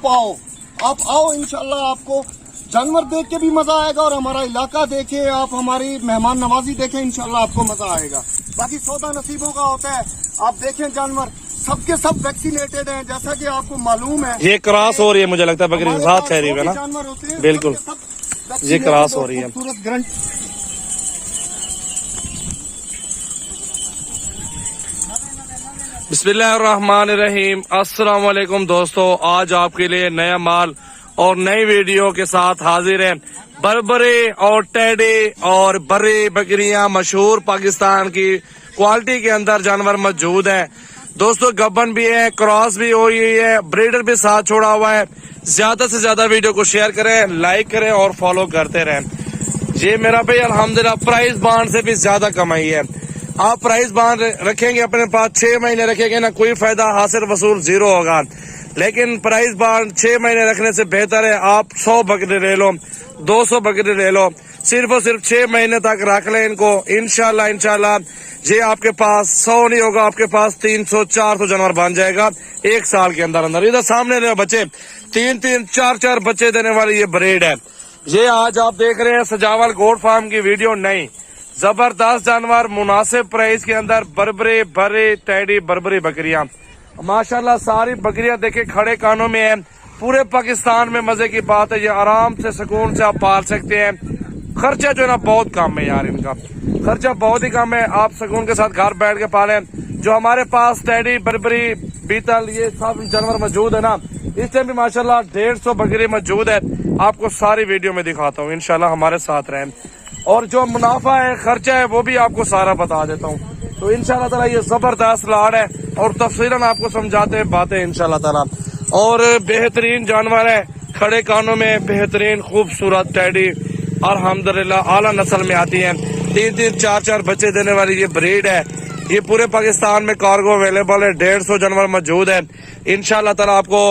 आप आओ इंशाल्लाह आपको जानवर देख के भी मजा आएगा और हमारा इलाका देखे, आप हमारी मेहमान नवाजी देखें, इंशाल्लाह आपको मजा आएगा। बाकी सौदा नसीबों का होता है। आप देखें जानवर सबके सब वैक्सीनेटेड हैं, जैसा कि आपको मालूम है। ये क्रॉस हो रही है, मुझे लगता है बकरी के साथ ठहरी हुई है ना, जानवर होते हैं बिल्कुल ये क्रॉस हो रही है। बिस्मिल्लाहिर्रहमानिर्रहीम। अस्सलाम वालेकुम दोस्तों, आज आपके लिए नया माल और नई वीडियो के साथ हाजिर हैं। बर्बरे और टेडी और बर्रे बकरियां मशहूर पाकिस्तान की क्वालिटी के अंदर जानवर मौजूद हैं दोस्तों। गब्बन भी है, क्रॉस भी हुई है, ब्रीडर भी साथ छोड़ा हुआ है। ज्यादा से ज्यादा वीडियो को शेयर करें, लाइक करें और फॉलो करते रहें। ये मेरा भाई अल्हम्दुलिल्लाह प्राइस बांड से भी ज्यादा कमाई है। आप प्राइस बांध रखेंगे अपने पास 6 महीने रखेंगे ना, कोई फायदा हासिल वसूल जीरो होगा। लेकिन प्राइस बांध 6 महीने रखने से बेहतर है आप 100 बकरे ले लो, 200 बकरे ले लो, सिर्फ और सिर्फ 6 महीने तक रख लें इनको। इंशाल्लाह ये आपके पास 100 नहीं होगा, आपके पास 300-400 जानवर बन जाएगा 1 साल के अंदर अंदर। इधर सामने रहे बच्चे 3-3, 4-4 बच्चे देने वाली ये ब्रीड है। ये आज आप देख रहे हैं सजावल गोट फार्म की वीडियो। नहीं, जबरदस्त जानवर मुनासिब प्राइस के अंदर बर्बरे बर्रे टेडी बर्बरी बकरियां माशाल्लाह सारी बकरियां देखे खड़े कानों में है। पूरे पाकिस्तान में मजे की बात है, ये आराम से सुकून से आप पाल सकते हैं। खर्चा जो है ना बहुत कम है यार, इनका खर्चा बहुत ही कम है। आप सुकून के साथ घर बैठ के पालें। जो हमारे पास टेडी बर्बरी बीतल ये सब जानवर मौजूद है ना, इस टाइम भी माशाल्लाह 150 बकरी मौजूद है। आपको सारी वीडियो में दिखाता हूँ, इंशाल्लाह हमारे साथ रहें। और जो मुनाफा है खर्चा है वो भी आपको सारा बता देता हूँ। तो इंशाल्लाह ताला ये जबरदस्त लाड़ है और तफसीलन आपको समझाते हैं बातें इंशाल्लाह ताला। और बेहतरीन जानवर है, खड़े कानों में बेहतरीन खूबसूरत टेडी अल्हम्दुलिल्लाह आला नस्ल में आती है। 3-3, 4-4 बच्चे देने वाली ये ब्रीड है। ये पूरे पाकिस्तान में कार्गो अवेलेबल है, 150 जानवर मौजूद है। इंशाल्लाह ताला आपको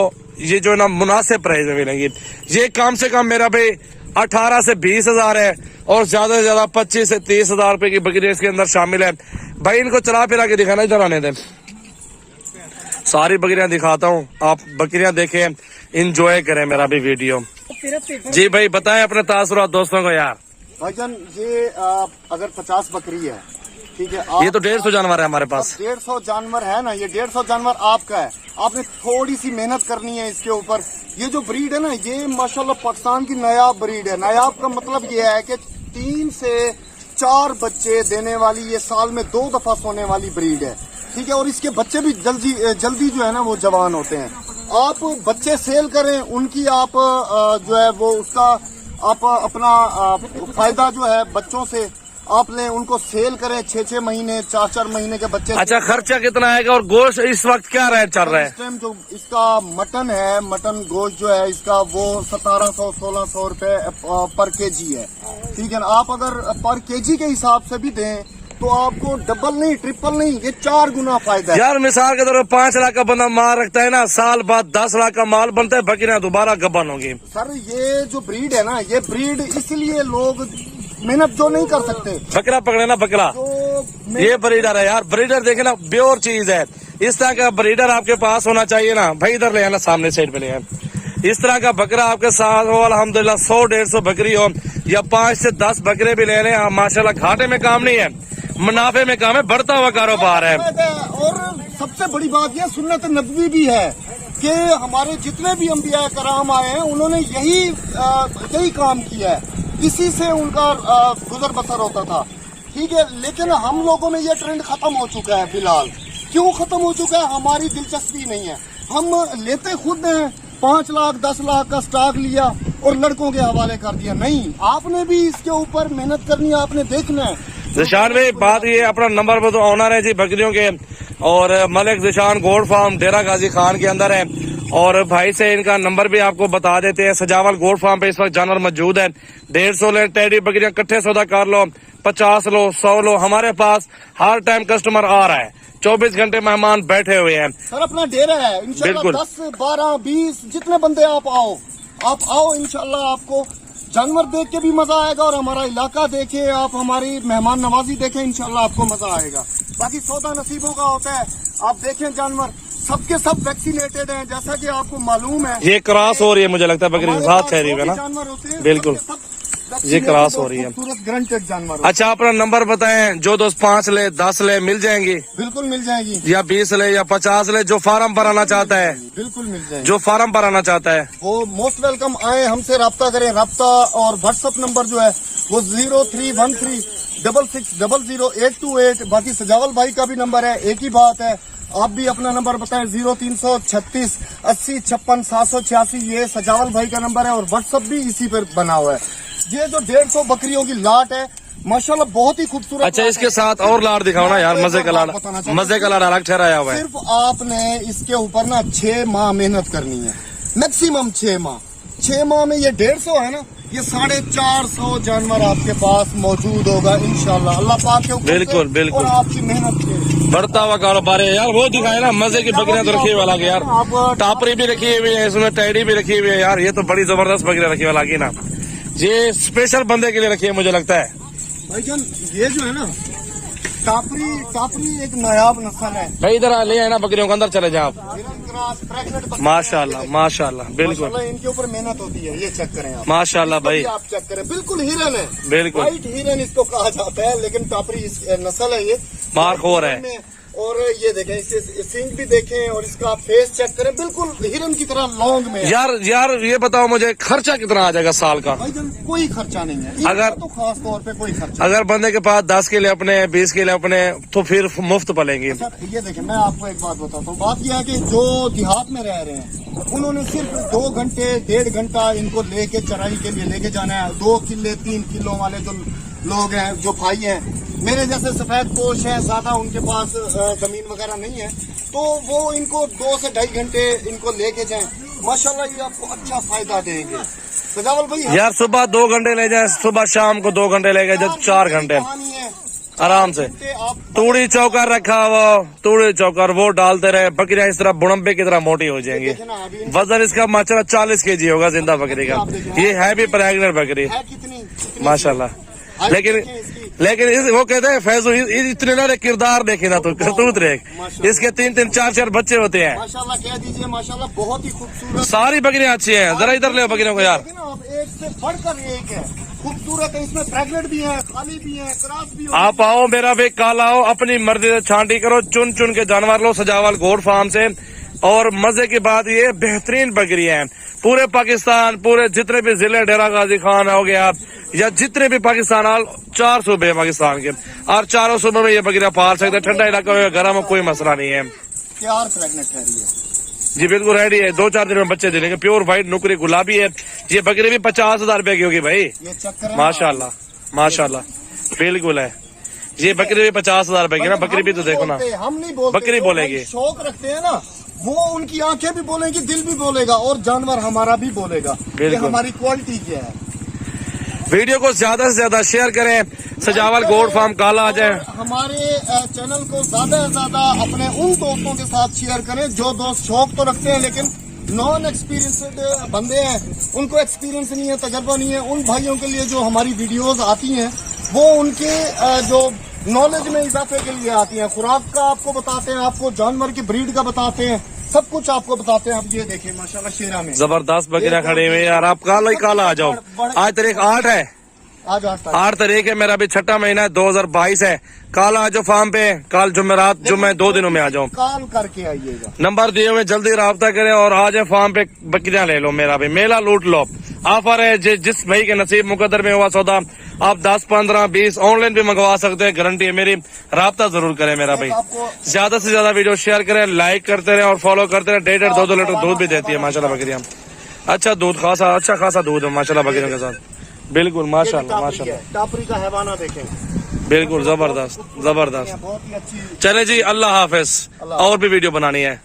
ये जो ना मुनासिब प्राइस में मिलेंगी। ये कम से कम मेरा भाई 18 से 20 हजार है और ज्यादा से ज्यादा 25 से 30 हजार रुपए की बकरी इसके अंदर शामिल है। भाई इनको चला फिरा के दिखाना, इधर आने दें, सारी बकरियां दिखाता हूँ। आप बकरियां देखें, इंजॉय करें मेरा भी वीडियो। जी भाई बताएं अपने तासुरात दोस्तों को यार। भाईजान ये अगर 50 बकरी है, ठीक है, ये तो 150 जानवर है हमारे पास। 150 जानवर है ना, ये 150 जानवर आपका है। आपने थोड़ी सी मेहनत करनी है इसके ऊपर। ये जो ब्रीड है ना, ये माशाल्लाह पाकिस्तान की नायाब ब्रीड है। नायाब का मतलब ये है कि 3 से 4 बच्चे देने वाली, ये साल में 2 दफा सोने वाली ब्रीड है, ठीक है। और इसके बच्चे भी जल्दी जो है ना वो जवान होते हैं। आप बच्चे सेल करें, उनकी आप जो है वो उसका आप अपना फायदा जो है बच्चों से आप लें, उनको सेल करें। 6-6 महीने 4-4 महीने के बच्चे। अच्छा, खर्चा कितना आएगा और गोश्त इस वक्त क्या रेट चल रहा है? इस टाइम जो इसका मटन है, मटन गोश्त जो है इसका वो 1700-1600 रुपए पर केजी है, ठीक है ना। आप अगर पर केजी के हिसाब से भी दें तो आपको डबल नहीं ट्रिपल नहीं, ये 4 गुना फायदा है यार। मिसाल के तौर पर 5 लाख का बंदा माल रखता है ना, साल बाद 10 लाख का माल बनता है, बकरियां दोबारा गबन होगी। सर ये जो ब्रीड है ना, ये ब्रीड इसलिए लोग मेहनत जो नहीं कर सकते। बकरा पकड़े ना बकरा, ये ब्रीडर है यार। ब्रीडर देखे ना प्योर चीज है। इस तरह का ब्रीडर आपके पास होना चाहिए ना भाई। इधर ले आना, सामने साइड पे ले आना। इस तरह का बकरा आपके साथ हो, अल्हम्दुलिल्लाह 100-150 बकरी हो या 5 से 10 बकरे भी ले लें, माशाल्लाह घाटे में काम नहीं है, मुनाफे में काम है, बढ़ता हुआ कारोबार है। और सबसे बड़ी बात यह सुन्नत नबवी भी है कि हमारे जितने भी अंबिया कराम आए हैं उन्होंने यही काम किया है, इसी से उनका गुजर बसर होता था, ठीक है। लेकिन हम लोगों में ये ट्रेंड खत्म हो चुका है फिलहाल। क्यों खत्म हो चुका है? हमारी दिलचस्पी नहीं है। हम लेते खुद हैं, 5 लाख 10 लाख का स्टॉक लिया और लड़कों के हवाले कर दिया। नहीं, आपने भी इसके ऊपर मेहनत करनी है, आपने देखना है। जिशान भाई बात ये अपना नंबर पर तो ऑनर है जी बकरियों के, और मलिक जिशान गोट फार्म डेरा गाजी खान के अंदर है। और भाई से इनका नंबर भी आपको बता देते हैं। सजावल गोट फार्म पे इस वक्त जानवर मौजूद है। 150 ले टेडी बकरियां इकट्ठे सौदा कर लो, 50 लो, 100 लो। हमारे पास हर टाइम कस्टमर आ रहा है, 24 घंटे मेहमान बैठे हुए हैं। सर अपना डेरा है, इंशाल्लाह 10, 12, 20 जितने बंदे आप आओ इंशाल्लाह आपको जानवर देख के भी मजा आएगा और हमारा इलाका देखे, आप हमारी मेहमान नवाजी देखें, इंशाल्लाह आपको मजा आएगा। बाकी सौदा नसीबों का होता है। आप देखें जानवर सबके सब वैक्सीनेटेड हैं, जैसा कि आपको मालूम है। ये क्रॉस हो रही है, मुझे लगता है बकरी हमारे साथ पास ठहरी जो हुई है भी ना। जानवर होते हैं, बिल्कुल। सबके सब ये क्रॉस हो रही है। खूबसूरत ग्रंटेड जानवर होते अच्छा, अपना नंबर बताएं, जो दोस्त 5 ले 10 ले मिल जाएंगी, हैं। बिल्कुल मिल जाएगी, या 20 ले या 50 ले, जो फार्म पर आना चाहता है, बिल्कुल मिल जाएगी। जो फार्म पर आना चाहता है वो मोस्ट वेलकम आए, हमसे रब्ता करें। रब्ता और व्हाट्सअप नंबर जो है वो 031366000828। बाकी सजावल भाई का भी नंबर है, एक ही बात है। आप भी अपना नंबर बताएं, 0336 80 56 786। ये सजावल भाई का नंबर है और व्हाट्सअप भी इसी पर बना हुआ है। ये जो 150 बकरियों की लाट है माशाल्लाह बहुत ही खूबसूरत। अच्छा, इसके साथ और लाड़ दिखाओ ना यार, मजे का लाड़, मजे का लाड़ अलग ठहराया हुआ है। सिर्फ आपने इसके ऊपर ना 6 माह मेहनत करनी है, मैक्सिमम 6 माह। 6 माह में ये 150 है ना, ये 450 जानवर आपके पास मौजूद होगा इंशाल्लाह, अल्लाह पाक के ऊपर से बिल्कुल, बिल्कुल। और आपकी मेहनत के। बढ़ता हुआ कारोबार है यार, वो दिखाए ना मजे की बकरियां तो रखी हुई वाला यार, टापरी भी रखी हुई है, इसमें टैडी भी रखी हुई है यार। ये तो बड़ी जबरदस्त बकरियां रखी हुई वाला ना, ये स्पेशल बंदे के लिए रखी है मुझे लगता है। भाईजान ये जो है ना टापरी एक नायाब नस्ल है भाई इधर ले आए ना बकरियों के अंदर चले जाओ आप। प्रेग्नेंट माशाल्लाह माशाल्लाह, बिल्कुल माशाल्लाह, इनके ऊपर मेहनत होती है। ये चेक करें आप, माशाल्लाह भाई, आप चेक करें, बिल्कुल हिरन है, बिल्कुल व्हाइट हिरन इसको कहा जाता है, लेकिन टापरी नस्ल है ये, मारखोर है। और ये देखें, इसके सींग भी देखें और इसका फेस चेक करें, बिल्कुल हिरन की तरह लॉन्ग में है। यार ये बताओ मुझे, खर्चा कितना आ जाएगा साल का? भाईजान कोई खर्चा नहीं है, अगर- तो खास तौर पे कोई खर्चा। अगर बंदे के पास 10 के लिए अपने 20 के लिए अपने, तो फिर मुफ्त पलेंगी। सर ये देखें, मैं आपको एक बात बताता हूँ। बात यह है कि जो देहात में रह रहे हैं उन्होंने सिर्फ 2 घंटे 1.5 घंटा इनको लेके चराई के लिए लेके जाना है। 2 किले 3 किलो वाले जो लोग हैं, जो भाई हैं, मेरे जैसे सफेद पोश हैं, ज्यादा उनके पास जमीन वगैरह नहीं है, तो वो इनको 2 से 2.5 घंटे इनको लेके जाएं, माशाल्लाह ये आपको अच्छा फायदा देंगे। सजावल भाई यार सुबह 2 घंटे ले जाए, सुबह शाम को 2 घंटे ले गए, जब 4 घंटे कहानी है, आराम से। आप तूड़ी चौकर रखा हुआ, तूड़ी चौकर वो डालते रहे, बकरियां इस तरह बुढ़म्बे की तरह मोटी हो जाएंगी। देखें ना अभी वजन इसका माशाल्लाह 40 केजी होगा जिंदा बकरी का। ये है भी प्रेग्नेंट बकरी है कितनी माशाल्लाह। लेकिन वो कहते हैं फैजू इतने ना किरदार देखे ना, तो करतूत देख, इसके 3-3 4-4 बच्चे होते हैं। माशाल्लाह कह दीजिए, माशाल्लाह बहुत ही खूबसूरत। सारी बकरियां अच्छी हैं, जरा इधर ले बकरियों को यार। देखिए ना आप, एक से बढ़कर एक है, खूबसूरत है, इसमें प्रेग्नेंट भी है, खाली भी है, क्रॉस भी है। आप आओ, मेरा भी काला आओ, अपनी मर्जी से छांटी करो, चुन चुन के जानवर लो सजावल गोट फार्म से। और मजे की बात ये बेहतरीन बकरियां हैं, पूरे पाकिस्तान, पूरे जितने भी जिले, डेरा गाजी खान हो गया या जितने भी पाकिस्तान 4 सूबे हैं पाकिस्तान के, और 4 सूबे में ये बकरियां पाल सकते हैं। ठंडा इलाका में, गर्म में कोई मसला नहीं है। तैयार प्रेग्नेंट है ये। जी बिल्कुल रेडी है, 2-4 दिन में बच्चे दे देंगे। प्योर व्हाइट नुकरी गुलाबी है, ये बकरी भी 50,000 रुपए की होगी भाई। ये चक्कर माशाल्लाह माशाल्लाह, बिल्कुल है, ये बकरी भी 50,000 रुपए की ना। बकरी भी तो देखो ना, हम नहीं बोलते, बकरी जो बोलेगी। भाई शौक रखते हैं ना, वो उनकी आंखें भी बोलेंगी, दिल भी बोलेगा, और जानवर हमारा भी बोलेगा कि बिल्कुल। हमारी क्वालिटी क्या है। वीडियो को ज्यादा से ज्यादा शेयर करें, सजावल गोट फार्म काला आ जाए। और हमारे चैनल को ज्यादा से ज्यादा अपने उन दोस्तों के साथ शेयर करें जो दोस्त शौक तो रखते हैं लेकिन नॉन एक्सपीरियंसड बंदे हैं, उनको एक्सपीरियंस नहीं है, तजर्बा नहीं है। उन भाइयों के लिए जो हमारी वीडियोस आती हैं वो उनके जो नॉलेज में इजाफे के लिए आती हैं। खुराक का आपको बताते हैं, आपको जानवर की ब्रीड का बताते हैं, सब कुछ आपको बताते हैं। आप ये देखें माशाल्लाह शेरा में जबरदस्त बकरियां खड़ी हुई यार। आप काला ही काला आ जाओ। आज तारीख 8 है, आज 8 तारीख है, मेरा भी 6ठा महीना है, 2022 है। काला आ जाओ फार्म पे, कल जुमेरात जुम्मे 2 दिनों में आ जाओ। कॉल करके आइएगा, नंबर दिए हुए, जल्दी राब्ता करें और आ जाए फार्म पे, बकरियां ले लो। मेरा भी मेला लूट लो, ऑफर है। जिस भाई के नसीब मुकद्दर में हुआ सौदा, आप 10, 15, 20 ऑनलाइन भी मंगवा सकते हैं, गारंटी है मेरी। राब्ता जरूर करें मेरा भाई, ज्यादा से ज्यादा वीडियो शेयर करें, लाइक करते रहे और फॉलो करते रहे। 1.5 2 लीटर दूध भी देती है माशाल्लाह बकरियां। अच्छा दूध, खासा अच्छा खासा दूध है माशाल्लाह बकरियों के साथ। बिल्कुल माशाल्लाह माशाल्लाह, टापरी का हैवाना देखें, बिल्कुल जबरदस्त जबरदस्त। बहुत ही अच्छी। चले जी, अल्लाह हाफिज। और भी वीडियो बनानी है।